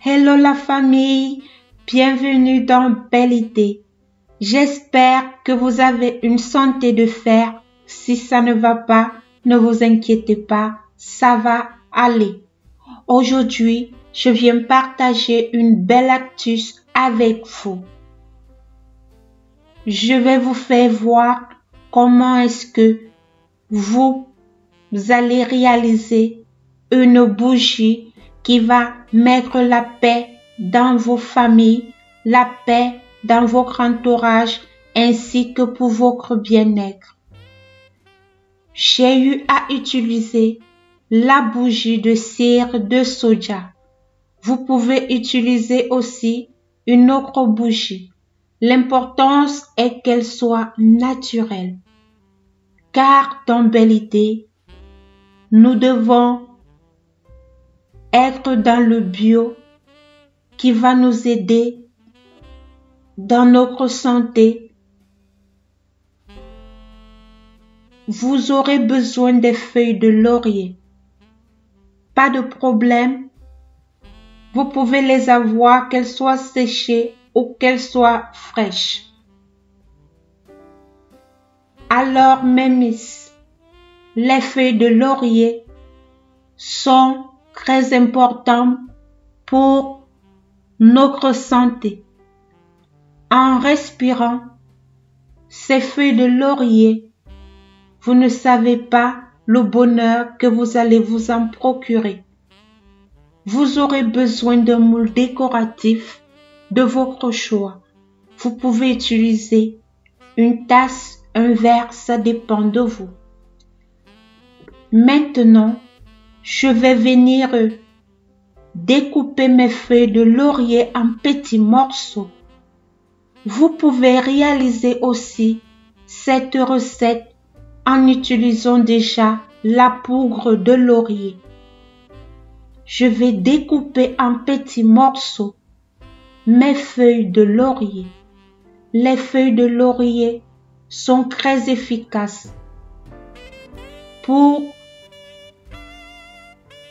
Hello la famille, bienvenue dans Belle Idée. J'espère que vous avez une santé de fer. Si ça ne va pas, ne vous inquiétez pas, ça va aller. Aujourd'hui, je viens partager une belle astuce avec vous. Je vais vous faire voir comment est-ce que vous allez réaliser une bougie qui va mettre la paix dans vos familles, la paix dans votre entourage ainsi que pour votre bien-être. J'ai eu à utiliser la bougie de cire de soja. Vous pouvez utiliser aussi une autre bougie. L'importance est qu'elle soit naturelle. Car dans Belle Idée, nous devons être dans le bio qui va nous aider dans notre santé. Vous aurez besoin des feuilles de laurier. Pas de problème. Vous pouvez les avoir, qu'elles soient séchées ou qu'elles soient fraîches. Alors, mes miss, les feuilles de laurier sont très importantes pour notre santé. En respirant ces feuilles de laurier, vous ne savez pas le bonheur que vous allez vous en procurer. Vous aurez besoin d'un moule décoratif de votre choix. Vous pouvez utiliser une tasse, un verre, ça dépend de vous. Maintenant, je vais venir découper mes feuilles de laurier en petits morceaux. Vous pouvez réaliser aussi cette recette en utilisant déjà la poudre de laurier. Je vais découper en petits morceaux mes feuilles de laurier. Les feuilles de laurier sont très efficaces pour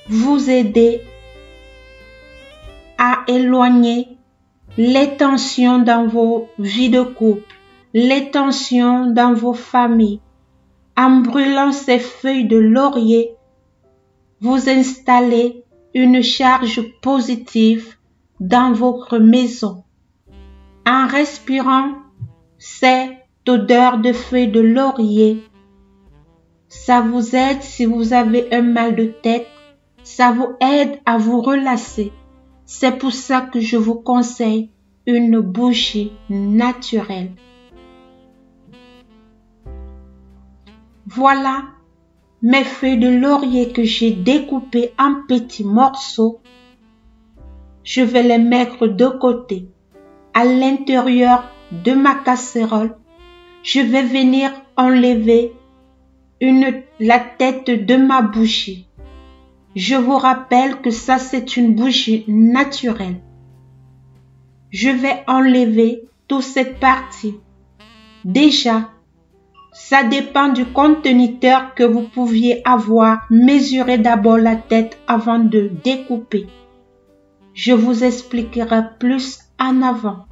vous aider à éloigner les tensions dans vos vies de couple, les tensions dans vos familles. En brûlant ces feuilles de laurier, vous installez une charge positive dans votre maison. En respirant cette odeur de feuilles de laurier, ça vous aide si vous avez un mal de tête, ça vous aide à vous relâcher. C'est pour ça que je vous conseille une bougie naturelle. Voilà mes feuilles de laurier que j'ai découpées en petits morceaux. Je vais les mettre de côté. À l'intérieur de ma casserole, je vais venir enlever la tête de ma bougie. Je vous rappelle que ça, c'est une bougie naturelle. Je vais enlever toute cette partie. Déjà, ça dépend du conteneur que vous pouviez avoir. Mesurez d'abord la tête avant de découper. Je vous expliquerai plus en avant.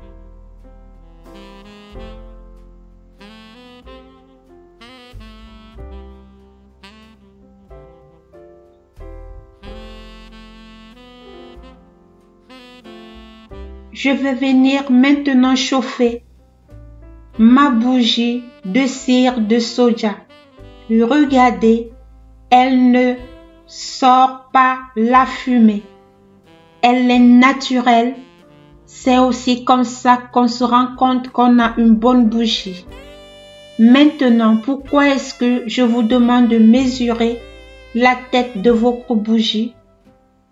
Je vais venir maintenant chauffer ma bougie de cire de soja. Regardez, elle ne sort pas la fumée. Elle est naturelle. C'est aussi comme ça qu'on se rend compte qu'on a une bonne bougie. Maintenant, pourquoi est-ce que je vous demande de mesurer la tête de votre bougie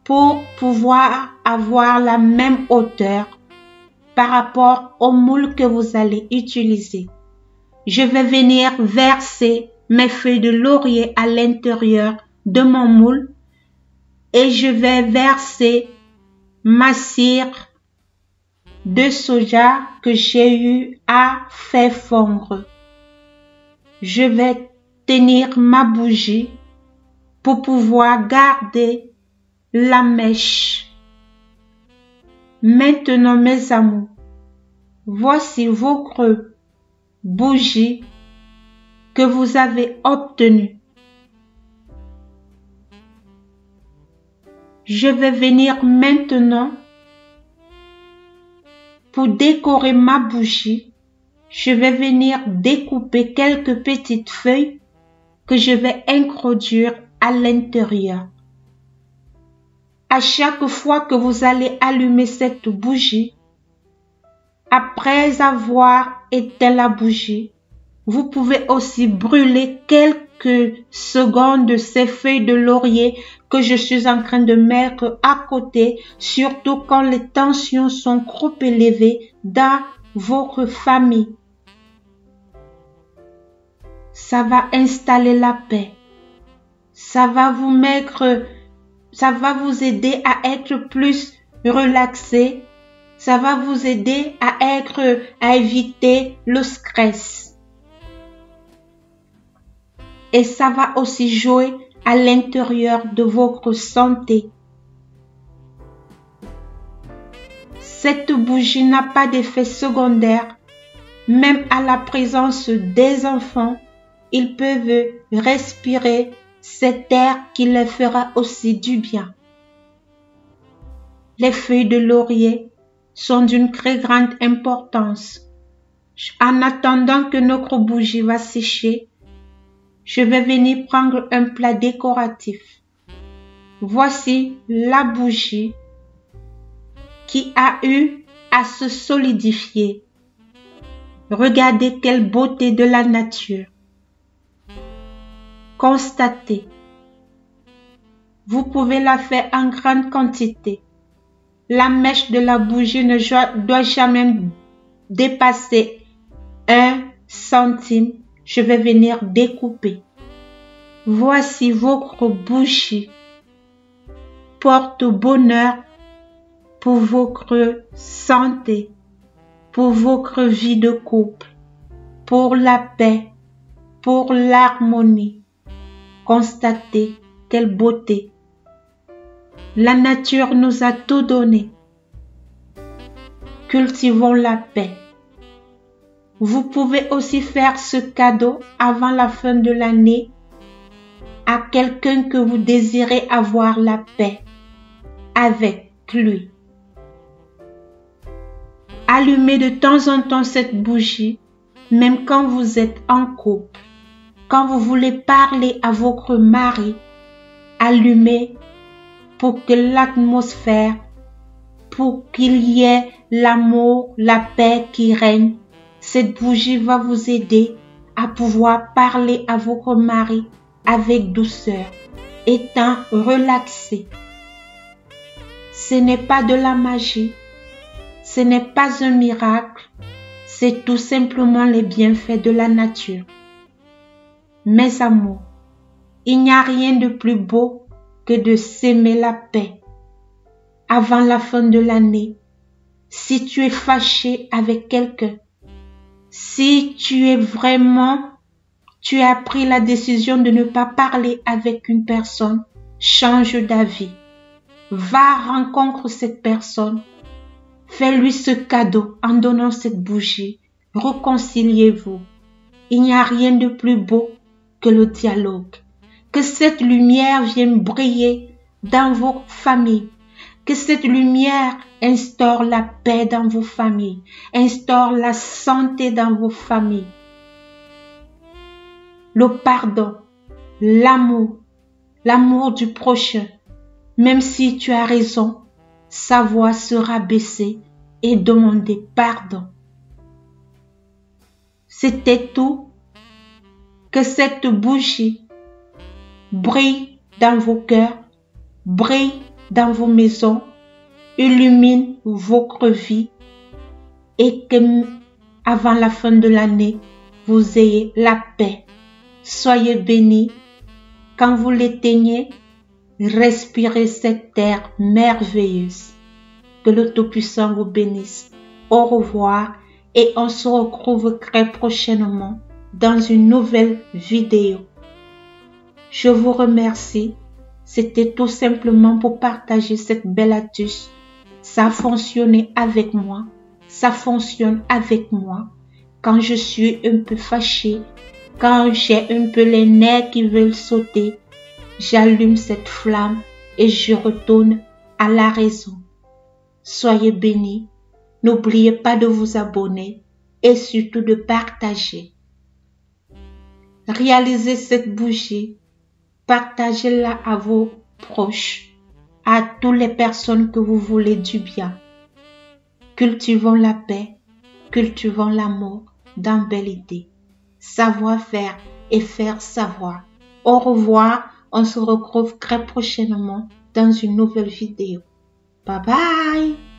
pour pouvoir avoir la même hauteur par rapport au moule que vous allez utiliser? Je vais venir verser mes feuilles de laurier à l'intérieur de mon moule et je vais verser ma cire de soja que j'ai eu à faire fondre. Je vais tenir ma bougie pour pouvoir garder la mèche. Maintenant, mes amours, voici votre bougie que vous avez obtenue. Je vais venir maintenant pour décorer ma bougie. Je vais venir découper quelques petites feuilles que je vais introduire à l'intérieur. À chaque fois que vous allez allumer cette bougie, après avoir éteint la bougie, vous pouvez aussi brûler quelques secondes ces feuilles de laurier que je suis en train de mettre à côté, surtout quand les tensions sont trop élevées dans votre famille. Ça va installer la paix. Ça va vous aider à être plus relaxé. Ça va vous aider à éviter le stress. Et ça va aussi jouer à l'intérieur de votre santé. Cette bougie n'a pas d'effet secondaire. Même à la présence des enfants, ils peuvent respirer cet air qui leur fera aussi du bien. Les feuilles de laurier sont d'une très grande importance. En attendant que notre bougie va sécher, je vais venir prendre un plat décoratif. Voici la bougie qui a eu à se solidifier. Regardez quelle beauté de la nature. Constatez. Vous pouvez la faire en grande quantité. La mèche de la bougie ne doit jamais dépasser 1 centime. Je vais venir découper. Voici votre bougie. Porte bonheur pour votre santé, pour votre vie de couple, pour la paix, pour l'harmonie. Constatez quelle beauté. La nature nous a tout donné. Cultivons la paix. Vous pouvez aussi faire ce cadeau avant la fin de l'année à quelqu'un que vous désirez avoir la paix avec lui. Allumez de temps en temps cette bougie, même quand vous êtes en couple. Quand vous voulez parler à votre mari, allumez pour que l'atmosphère, pour qu'il y ait l'amour, la paix qui règne. Cette bougie va vous aider à pouvoir parler à votre mari avec douceur, étant relaxé. Ce n'est pas de la magie, ce n'est pas un miracle, c'est tout simplement les bienfaits de la nature. Mes amours, il n'y a rien de plus beau que de s'aimer la paix. Avant la fin de l'année, si tu es fâché avec quelqu'un, si tu as pris la décision de ne pas parler avec une personne, change d'avis. Va rencontrer cette personne. Fais-lui ce cadeau en donnant cette bougie. Réconciliez-vous. Il n'y a rien de plus beau que le dialogue. Que cette lumière vienne briller dans vos familles. Que cette lumière instaure la paix dans vos familles, instaure la santé dans vos familles. Le pardon, l'amour du prochain. Même si tu as raison, sa voix sera baissée et demander pardon. C'était tout. Que cette bougie brille dans vos cœurs, brille dans vos maisons, illumine votre vie et que avant la fin de l'année, vous ayez la paix. Soyez bénis. Quand vous l'éteignez, respirez cette terre merveilleuse. Que le Tout-Puissant vous bénisse. Au revoir et on se retrouve très prochainement dans une nouvelle vidéo. Je vous remercie. C'était tout simplement pour partager cette belle astuce Ça a fonctionné avec moi. Ça fonctionne avec moi. Quand je suis un peu fâchée, quand j'ai un peu les nerfs qui veulent sauter, j'allume cette flamme et je retourne à la raison. Soyez bénis. N'oubliez pas de vous abonner et surtout de partager. Réalisez cette bougie. Partagez-la à vos proches, à toutes les personnes que vous voulez du bien. Cultivons la paix, cultivons l'amour dans belle idée. Savoir faire et faire savoir. Au revoir, on se retrouve très prochainement dans une nouvelle vidéo. Bye bye!